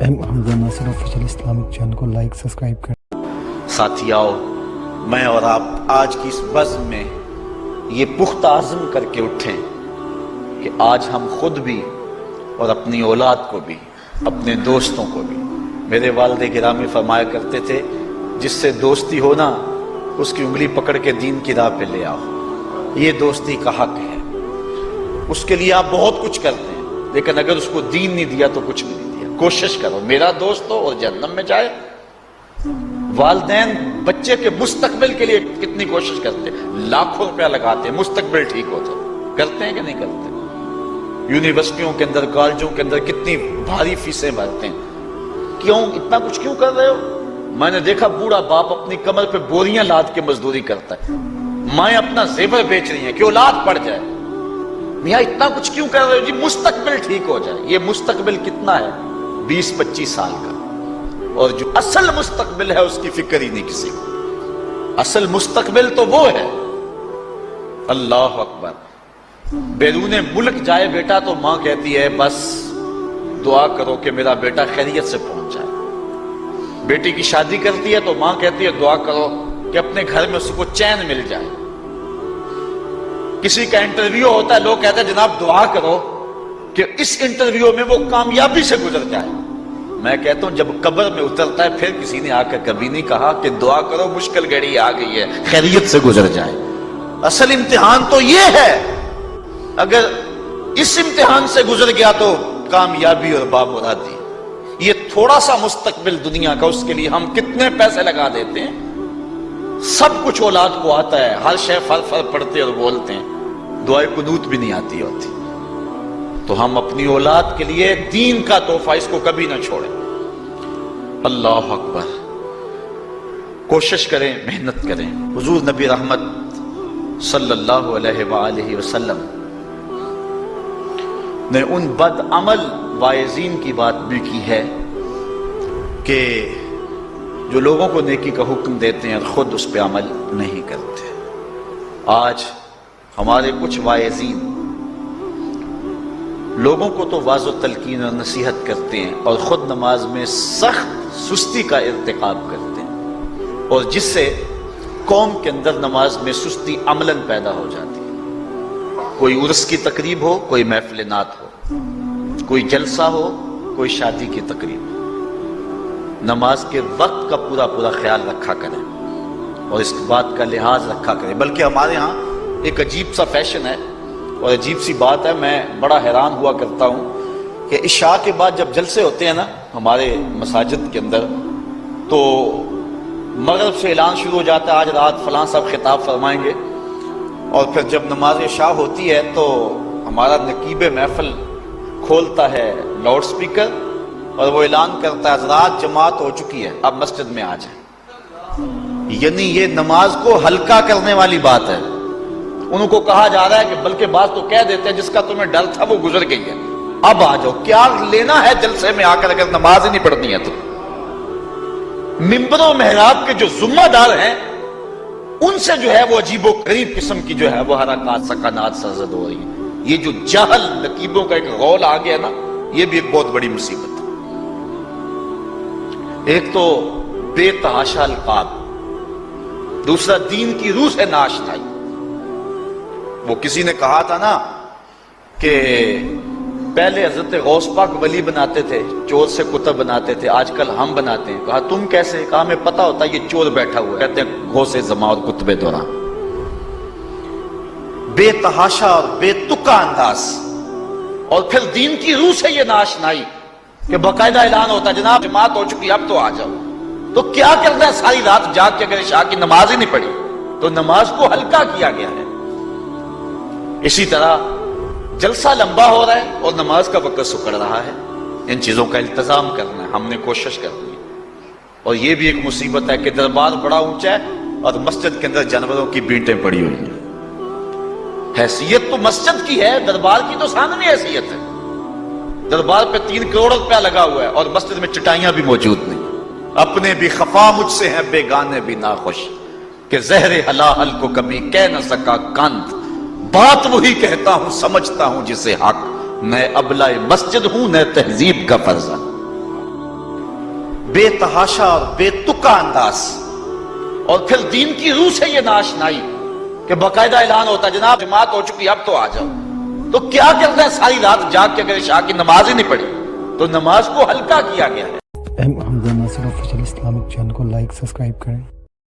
حمزہ ناصر official Islamic channel کو like subscribe کریں۔ ساتھیاؤ، میں اور آپ آج کی اس بزم میں یہ پختہ عزم کر کے اٹھیں کہ آج ہم خود بھی اور اپنی اولاد کو بھی، اپنے دوستوں کو بھی، میرے والد گرامی فرمایا کرتے تھے جس سے دوستی ہو نا اس کی انگلی پکڑ کے دین کی راہ پہ لے آؤ، یہ دوستی کا حق ہے۔ اس کے لیے آپ بہت کچھ کرتے ہیں لیکن اگر اس کو دین نہیں دیا تو کچھ بھی نہیں دیا۔ کوشش کرو میرا دوست ہو اور جہنم میں جائے۔ والدین بچے کے مستقبل کے لیے کتنی کوشش کرتے ہیں، لاکھوں روپیہ لگاتے ہیں مستقبل ٹھیک ہو تو، کرتے ہیں کہ نہیں کرتے؟ یونیورسٹیوں کے اندر، کالجوں کے اندر کتنی بھاری فیسیں بھرتے ہیں، کیوں اتنا کچھ کیوں کر رہے ہو؟ میں نے دیکھا بوڑھا باپ اپنی کمر پہ بوریاں لاد کے مزدوری کرتا ہے، مائیں اپنا زیور بیچ رہی ہیں کہ اولاد پڑ جائے۔ میاں اتنا کچھ کیوں کر رہے ہو؟ جی مستقبل ٹھیک ہو جائے۔ یہ مستقبل کتنا ہے؟ 20-25 سال کا، اور جو اصل مستقبل ہے اس کی فکر ہی نہیں کسی کو۔ اصل مستقبل تو وہ ہے، اللہ اکبر، بیرون ملک جائے بیٹا تو ماں کہتی ہے بس دعا کرو کہ میرا بیٹا خیریت سے پہنچ جائے۔ بیٹی کی شادی کرتی ہے تو ماں کہتی ہے دعا کرو کہ اپنے گھر میں اس کو چین مل جائے۔ کسی کا انٹرویو ہوتا ہے، لوگ کہتے ہیں جناب دعا کرو کہ اس انٹرویو میں وہ کامیابی سے گزر جائے۔ میں کہتا ہوں جب قبر میں اترتا ہے پھر کسی نے آ کر کبھی نہیں کہا کہ دعا کرو مشکل گھڑی آ گئی ہے خیریت سے گزر جائے۔ اصل امتحان تو یہ ہے، اگر اس امتحان سے گزر گیا تو کامیابی اور بامرادی۔ یہ تھوڑا سا مستقبل دنیا کا، اس کے لیے ہم کتنے پیسے لگا دیتے ہیں۔ سب کچھ اولاد کو آتا ہے، ہر شے فر فر پڑھتے اور بولتے ہیں، دعائے قنوت بھی نہیں آتی ہوتی۔ تو ہم اپنی اولاد کے لیے دین کا تحفہ اس کو کبھی نہ چھوڑیں۔ اللہ اکبر، کوشش کریں، محنت کریں۔ حضور نبی رحمت صلی اللہ علیہ وآلہ وسلم نے ان بد عمل واعظین کی بات بھی کی ہے کہ جو لوگوں کو نیکی کا حکم دیتے ہیں اور خود اس پہ عمل نہیں کرتے۔ آج ہمارے کچھ واعظین لوگوں کو تو واعظ و تلقین اور نصیحت کرتے ہیں اور خود نماز میں سخت سستی کا ارتکاب کرتے ہیں، اور جس سے قوم کے اندر نماز میں سستی عملاً پیدا ہو جاتی ہے۔ کوئی عرس کی تقریب ہو، کوئی محفل نعت ہو، کوئی جلسہ ہو، کوئی شادی کی تقریب ہو، نماز کے وقت کا پورا خیال رکھا کریں اور اس بات کا لحاظ رکھا کریں۔ بلکہ ہمارے ہاں ایک عجیب سا فیشن ہے اور عجیب سی بات ہے، میں بڑا حیران ہوا کرتا ہوں کہ عشاء کے بعد جب جلسے ہوتے ہیں نا ہمارے مساجد کے اندر، تو مغرب سے اعلان شروع ہو جاتا ہے آج رات فلاں صاحب خطاب فرمائیں گے، اور پھر جب نماز عشاء ہوتی ہے تو ہمارا نقیب محفل کھولتا ہے لاؤڈ سپیکر اور وہ اعلان کرتا ہے حضرات جماعت ہو چکی ہے، اب مسجد میں آ جائیں۔ یعنی یہ نماز کو ہلکا کرنے والی بات ہے۔ ان کو کہا جا رہا ہے کہ بلکہ بعض تو کہہ دیتے ہیں جس کا تمہیں ڈر تھا وہ گزر گئی ہے، اب آ جاؤ۔ کیا لینا ہے جلسے میں آ کر اگر نماز ہی نہیں پڑھنی ہے تو؟ ممبر و محراب کے جو ذمہ دار ہیں ان سے جو ہے وہ عجیب و غریب قسم کی جو ہے وہ حرکات سکنات سرزد ہو رہی ہیں۔ یہ جو جہل نقیبوں کا ایک غول آ گیا نا، یہ بھی ایک بہت بڑی مصیبت ہے۔ ایک تو بے تحاشا القاب، دوسرا دین کی روح سے ناشنائی۔ وہ کسی نے کہا تھا نا کہ پہلے حضرت غوث پاک ولی بناتے تھے، چور سے کتب بناتے تھے، آج کل ہم بناتے ہیں۔ کہا تم کیسے؟ کہا ہمیں پتا ہوتا ہے یہ چور بیٹھا ہوا ہے، کہتے ہیں غوث زمان اور کتب دوران۔ بے تحاشا اور بے تکا انداز، اور پھر دین کی روح سے یہ ناشنائی کہ باقاعدہ اعلان ہوتا ہے جناب جماعت ہو چکی اب تو آ جاؤ۔ تو کیا کرنا ہے؟ ساری رات جاگ کے اگر عشاء کی نماز ہی نہیں پڑھی تو نماز کو ہلکا کیا گیا ہے۔ اسی طرح جلسہ لمبا ہو رہا ہے اور نماز کا وقت سکڑ رہا ہے۔ ان چیزوں کا التزام کرنا ہے، ہم نے کوشش کرنی ہے۔ اور یہ بھی ایک مصیبت ہے کہ دربار بڑا اونچا ہے اور مسجد کے اندر جانوروں کی بینٹیں پڑی ہوئی ہیں۔ حیثیت تو مسجد کی ہے، دربار کی تو ثانوی حیثیت ہے۔ دربار پہ 3 کروڑ روپیہ لگا ہوا ہے اور مسجد میں چٹائیاں بھی موجود نہیں۔ اپنے بھی خفا مجھ سے ہیں، بیگانے بھی ناخوش، کہ زہر حلاحل کو کبھی کہہ نہ سکا کند، بات وہی کہتا ہوں سمجھتا ہوں جسے حق، میں ابلہ مسجد ہوں نہ تہذیب کا فرزند۔ بے تحاشا اور بے تکا انداز، اور پھر دین کی روح سے یہ ناشنائی کہ باقاعدہ اعلان ہوتا ہے جناب جماعت ہو چکی اب تو آ جاؤ. تو کیا کرنا ہے ساری رات جاگ کے اگر عشاء کی نماز ہی نہیں پڑھی تو نماز کو ہلکا کیا گیا ہے. حمزہ ناصر آفیشیل اسلامک چینل کو لائک سبسکرائب کریں.